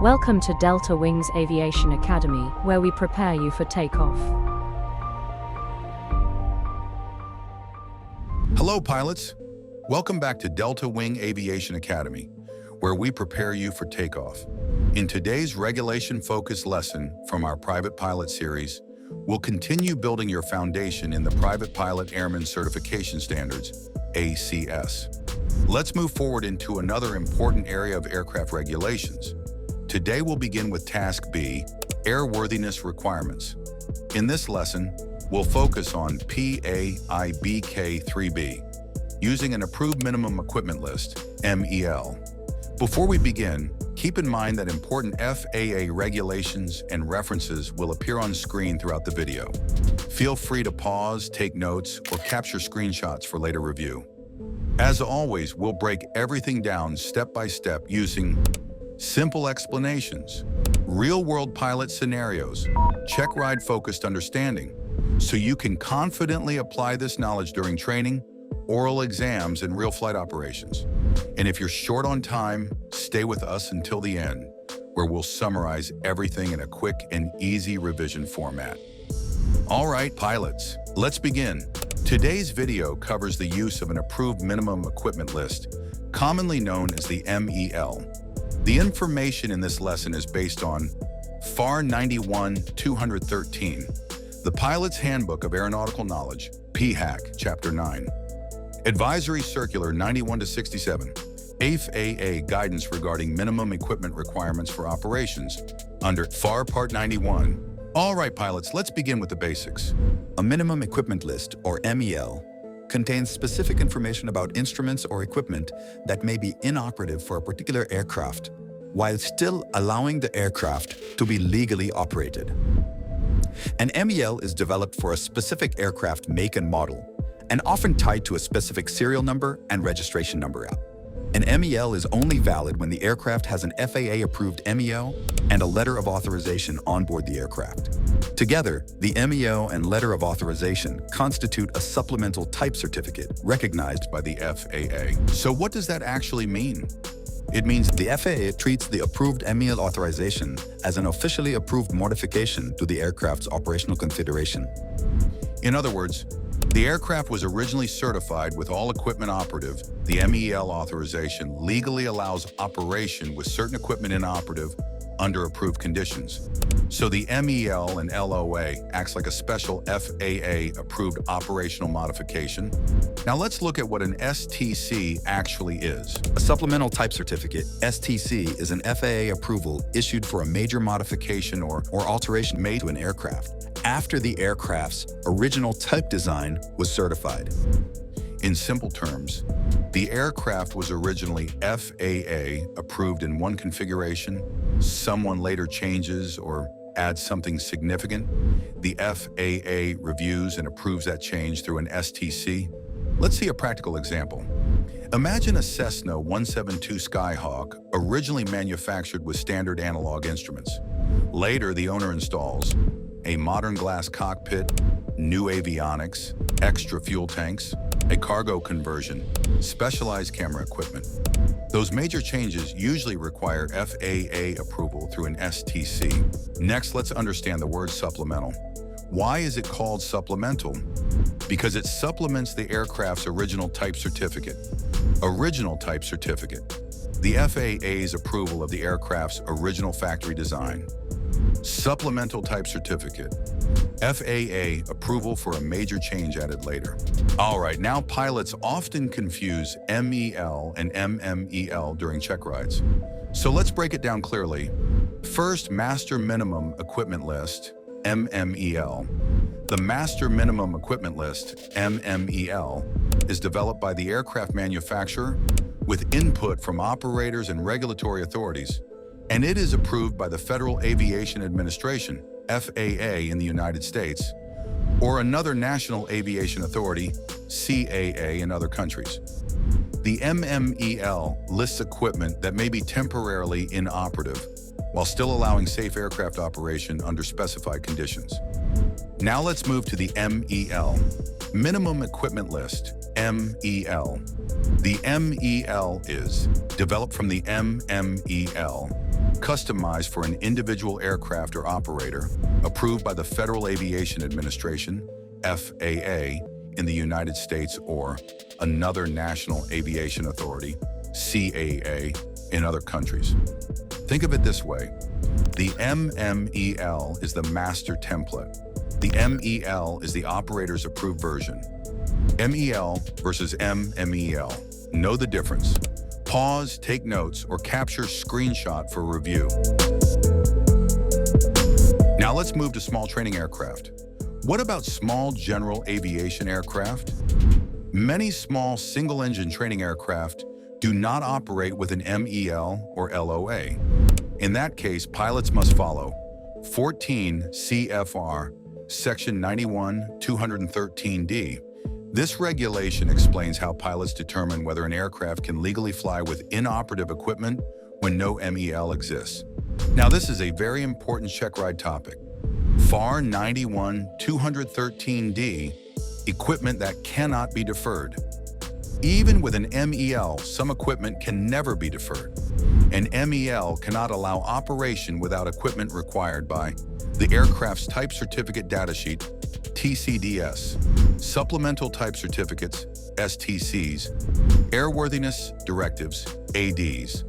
Welcome to Delta Wings Aviation Academy, where we prepare you for takeoff. Hello, pilots. Welcome back to Delta Wing Aviation Academy, where we prepare you for takeoff. In today's regulation-focused lesson from our Private Pilot series, we'll continue building your foundation in the Private Pilot Airman Certification Standards, ACS. Let's move forward into another important area of aircraft regulations. Today we'll begin with Task B, Airworthiness Requirements. In this lesson, we'll focus on PA.I.B.K3b, using an Approved Minimum Equipment List, MEL. Before we begin, keep in mind that important FAA regulations and references will appear on screen throughout the video. Feel free to pause, take notes, or capture screenshots for later review. As always, we'll break everything down step by step using simple explanations, real-world pilot scenarios, checkride-focused understanding, so you can confidently apply this knowledge during training, oral exams, and real flight operations. And if you're short on time, stay with us until the end, where we'll summarize everything in a quick and easy revision format. All right, pilots, let's begin. Today's video covers the use of an Approved Minimum Equipment List, commonly known as the MEL. The information in this lesson is based on FAR 91-213, the Pilot's Handbook of Aeronautical Knowledge, PHAK, Chapter 9, Advisory Circular 91-67, FAA Guidance regarding minimum equipment requirements for operations, under FAR Part 91. All right, pilots, let's begin with the basics. A minimum equipment list, or MEL, contains specific information about instruments or equipment that may be inoperative for a particular aircraft, while still allowing the aircraft to be legally operated. An MEL is developed for a specific aircraft make and model, and often tied to a specific serial number and registration number. An MEL is only valid when the aircraft has an FAA-approved MEL and a letter of authorization on board the aircraft. Together, the MEL and letter of authorization constitute a supplemental type certificate recognized by the FAA. So what does that actually mean? It means the FAA treats the approved MEL authorization as an officially approved modification to the aircraft's operational configuration. In other words, the aircraft was originally certified with all equipment operative. The MEL authorization legally allows operation with certain equipment inoperative under approved conditions. So the MEL and LOA acts like a special FAA-approved operational modification. Now let's look at what an STC actually is. A supplemental type certificate, STC, is an FAA approval issued for a major modification or alteration made to an aircraft after the aircraft's original type design was certified. In simple terms, the aircraft was originally FAA approved in one configuration. Someone later changes or adds something significant. The FAA reviews and approves that change through an STC. Let's see a practical example. Imagine a Cessna 172 Skyhawk, originally manufactured with standard analog instruments. Later, the owner installs a modern glass cockpit, new avionics, extra fuel tanks, a cargo conversion, specialized camera equipment. Those major changes usually require FAA approval through an STC. Next, let's understand the word supplemental. Why is it called supplemental? Because it supplements the aircraft's original type certificate. Original type certificate, the FAA's approval of the aircraft's original factory design. Supplemental type certificate, FAA approval for a major change added later. All right, now pilots often confuse MEL and MMEL during check rides. So let's break it down clearly. First, Master Minimum Equipment List, MMEL. The Master Minimum Equipment List, MMEL, is developed by the aircraft manufacturer with input from operators and regulatory authorities, and it is approved by the Federal Aviation Administration, FAA in the United States, or another national aviation authority, CAA in other countries. The MMEL lists equipment that may be temporarily inoperative, while still allowing safe aircraft operation under specified conditions. Now let's move to the MEL, Minimum Equipment List, MEL. The MEL is developed from the MMEL, customized for an individual aircraft or operator, approved by the Federal Aviation Administration, FAA, in the United States or another national aviation authority, CAA, in other countries. Think of it this way. The MMEL is the master template. The MEL is the operator's approved version. MEL versus MMEL. Know the difference. Pause, take notes, or capture screenshot for review. Now let's move to small training aircraft. What about small general aviation aircraft? Many small single-engine training aircraft do not operate with an MEL or LOA. In that case, pilots must follow 14 CFR Section 91-213D. This regulation explains how pilots determine whether an aircraft can legally fly with inoperative equipment when no MEL exists. Now, this is a very important checkride topic. FAR 91-213D, equipment that cannot be deferred. Even with an MEL, some equipment can never be deferred. An MEL cannot allow operation without equipment required by the Aircraft's Type Certificate Datasheet, TCDS, Supplemental Type Certificates, STCs, Airworthiness Directives, ADs,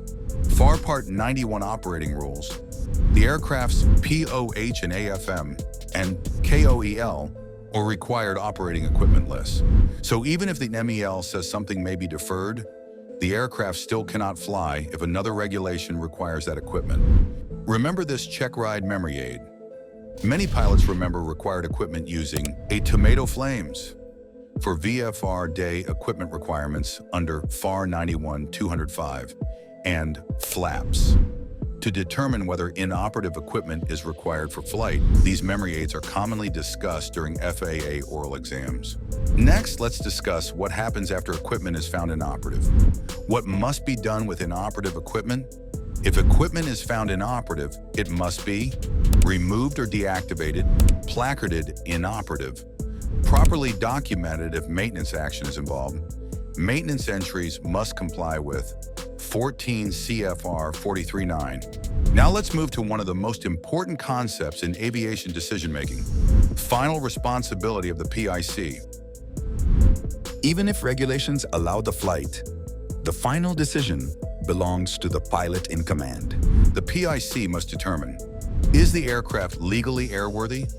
FAR Part 91 Operating Rules, the aircraft's POH and AFM, and KOEL, or Required Operating Equipment List. So even if the MEL says something may be deferred, the aircraft still cannot fly if another regulation requires that equipment. Remember this Checkride memory aid. Many pilots remember required equipment using a tomato flames for VFR day equipment requirements under FAR 91-205 and flaps. To determine whether inoperative equipment is required for flight, these memory aids are commonly discussed during FAA oral exams. Next, let's discuss what happens after equipment is found inoperative. What must be done with inoperative equipment? If equipment is found inoperative, it must be removed or deactivated, placarded inoperative, properly documented if maintenance action is involved. Maintenance entries must comply with 14 CFR 43.9. Now let's move to one of the most important concepts in aviation decision-making, final responsibility of the PIC. Even if regulations allow the flight, the final decision belongs to the pilot in command. The PIC must determine, is the aircraft legally airworthy?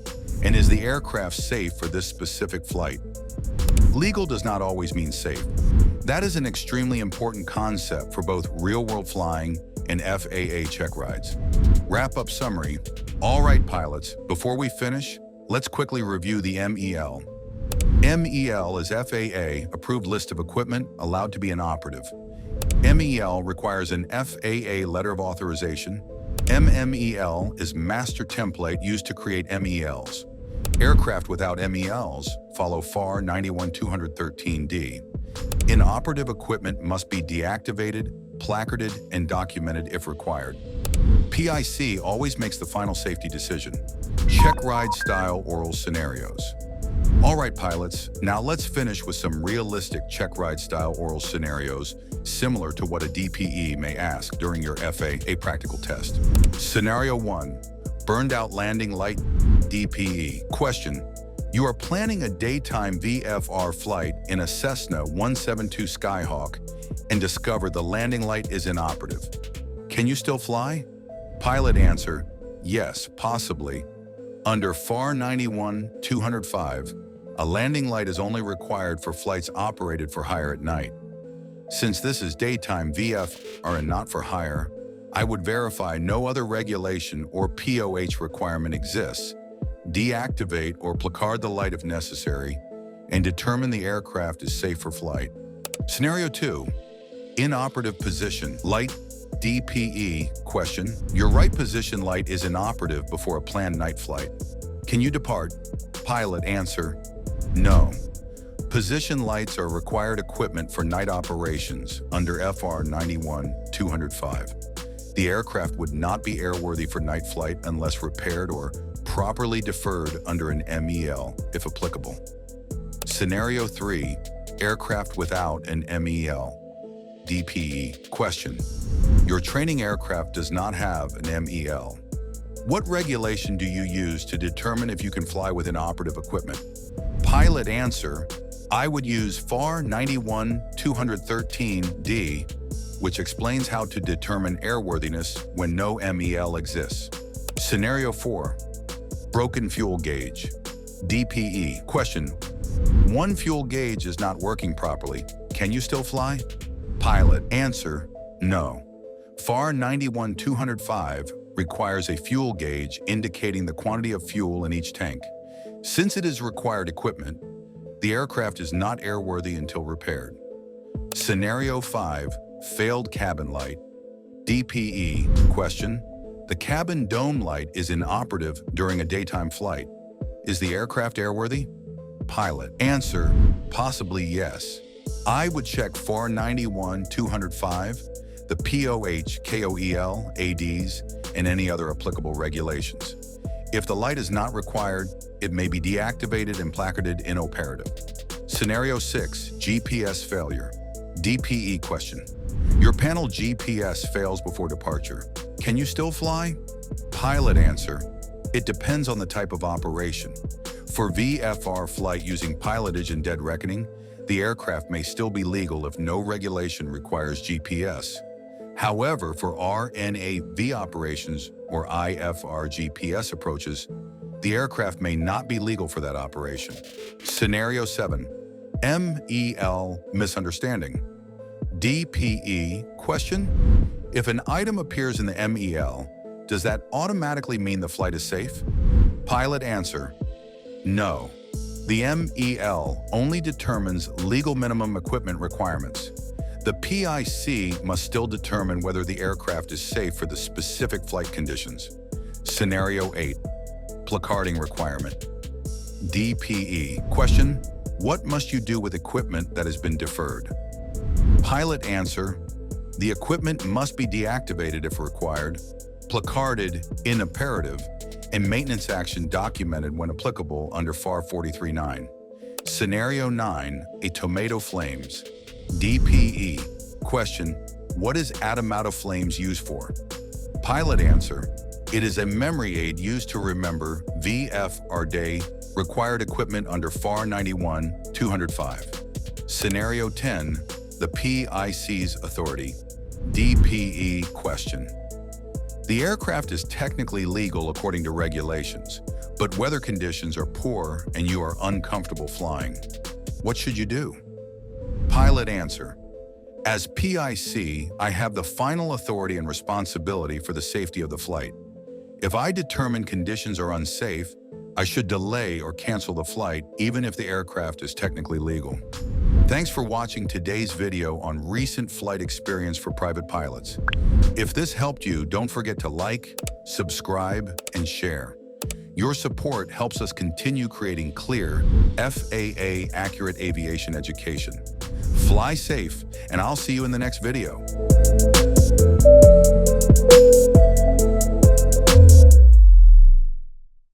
And is the aircraft safe for this specific flight? Legal does not always mean safe. That is an extremely important concept for both real-world flying and FAA check rides. Wrap-up summary. All right, pilots, before we finish, let's quickly review the MEL. MEL is FAA-approved list of equipment allowed to be inoperative. MEL requires an FAA letter of authorization. MMEL is master template used to create MELs. Aircraft without MELs follow FAR 91-213D. Inoperative equipment must be deactivated, placarded, and documented if required. PIC always makes the final safety decision. Check ride style oral scenarios. All right, pilots, now let's finish with some realistic check ride style oral scenarios similar to what a DPE may ask during your FAA practical test. Scenario 1, burned out landing light, DPE. Question, you are planning a daytime VFR flight in a Cessna 172 Skyhawk and discover the landing light is inoperative. Can you still fly? Pilot answer, yes, possibly. Under FAR 91-205, a landing light is only required for flights operated for hire at night. Since this is daytime VFR and not for hire, I would verify no other regulation or POH requirement exists, deactivate or placard the light if necessary, and determine the aircraft is safe for flight. Scenario 2, inoperative position, light, DPE. Question, your right position light is inoperative before a planned night flight. Can you depart? Pilot answer, no. Position lights are required equipment for night operations under FR 91-205. The aircraft would not be airworthy for night flight unless repaired or properly deferred under an MEL, if applicable. Scenario 3, aircraft without an MEL. DPE. Question. Your training aircraft does not have an MEL. What regulation do you use to determine if you can fly with inoperative equipment? Pilot answer, I would use FAR 91-213D, which explains how to determine airworthiness when no MEL exists. Scenario 4, broken fuel gauge. DPE. Question. One fuel gauge is not working properly. Can you still fly? Pilot answer, no. FAR 91-205 requires a fuel gauge indicating the quantity of fuel in each tank. Since it is required equipment, the aircraft is not airworthy until repaired. Scenario 5, failed cabin light. DPE. Question. The cabin dome light is inoperative during a daytime flight. Is the aircraft airworthy? Pilot answer, possibly yes. I would check FAR 91-205, the PA.I.B.K3b ADs, and any other applicable regulations. If the light is not required, it may be deactivated and placarded inoperative. Scenario 6, GPS failure. DPE. Question. Your panel GPS fails before departure. Can you still fly? Pilot answer, it depends on the type of operation. For VFR flight using pilotage and dead reckoning, the aircraft may still be legal if no regulation requires GPS. However, for RNAV operations or IFR GPS approaches, the aircraft may not be legal for that operation. Scenario 7, MEL misunderstanding. DPE. Question. If an item appears in the MEL, does that automatically mean the flight is safe? Pilot answer, no. The MEL only determines legal minimum equipment requirements. The PIC must still determine whether the aircraft is safe for the specific flight conditions. Scenario 8, placarding requirement. DPE. Question. What must you do with equipment that has been deferred? Pilot answer, the equipment must be deactivated if required, placarded inoperative, and maintenance action documented when applicable under FAR 43.9. Scenario 9, a tomato flames. DPE. Question. What is Atomato flames used for? Pilot answer, it is a memory aid used to remember VFR day required equipment under FAR 91-205. Scenario 10, the PIC's authority. DPE. Question. The aircraft is technically legal according to regulations, but weather conditions are poor and you are uncomfortable flying. What should you do? Pilot answer, as PIC, I have the final authority and responsibility for the safety of the flight. If I determine conditions are unsafe, I should delay or cancel the flight even if the aircraft is technically legal. Thanks for watching today's video on recent flight experience for private pilots. If this helped you, don't forget to like, subscribe, and share. Your support helps us continue creating clear, FAA accurate aviation education. Fly safe, and I'll see you in the next video.